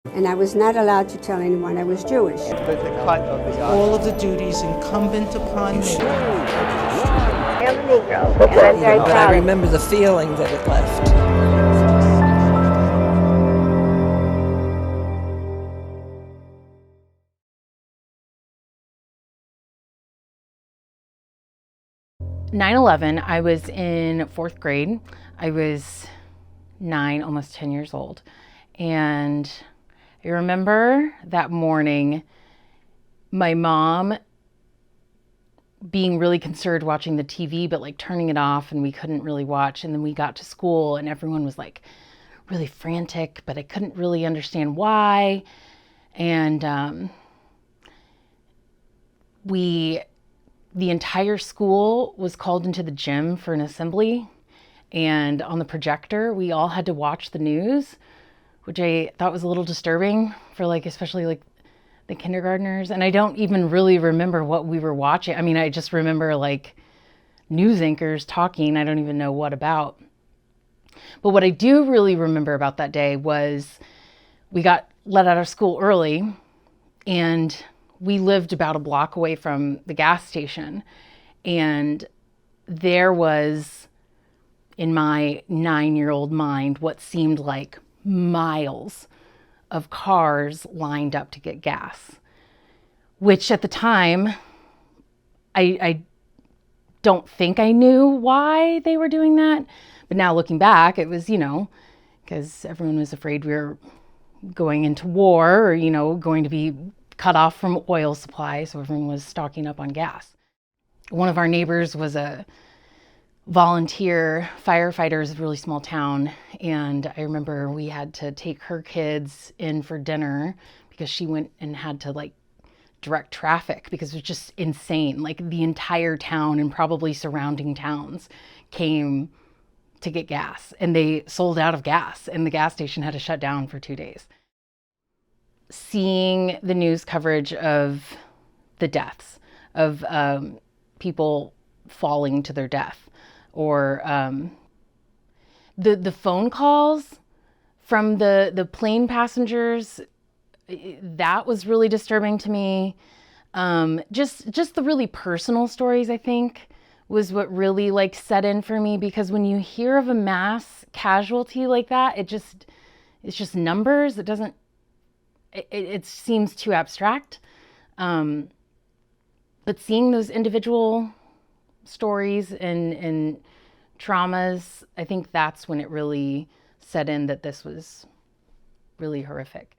And I was not allowed to tell anyone I was Jewish. But the cut of the all of the duties incumbent upon me. I am a Negro, and I'm very But proud. I remember the feeling that it left. 9/11, I was in 4th grade. I was 9, almost 10 years old. And I remember that morning, my mom being really concerned watching the TV, but like turning it off, and we couldn't really watch. And then we got to school and everyone was like really frantic, but I couldn't really understand why. And the entire school was called into the gym for an assembly, and on the projector we all had to watch the news, which I thought was a little disturbing for like especially like the kindergartners. And I don't even really remember what we were watching. I mean, I just remember like news anchors talking. I don't even know what about. But what I do really remember about that day was we got let out of school early, and we lived about a block away from the gas station. And there was, in my 9-year-old mind, what seemed like miles of cars lined up to get gas, which at the time, I don't think I knew why they were doing that. But now looking back, it was, because everyone was afraid we were going into war or, going to be cut off from oil supply. So everyone was stocking up on gas. One of our neighbors was a volunteer firefighter in a really small town. And I remember we had to take her kids in for dinner because she went and had to like direct traffic because it was just insane. Like the entire town and probably surrounding towns came to get gas, and they sold out of gas, and the gas station had to shut down for 2 days. Seeing the news coverage of the deaths of people falling to their death, or the phone calls from the plane passengers, that was really disturbing to me. Just the really personal stories, I think, was what really like set in for me, because when you hear of a mass casualty like that, it's just numbers. It seems too abstract. But seeing those individual stories and traumas, I think that's when it really set in that this was really horrific.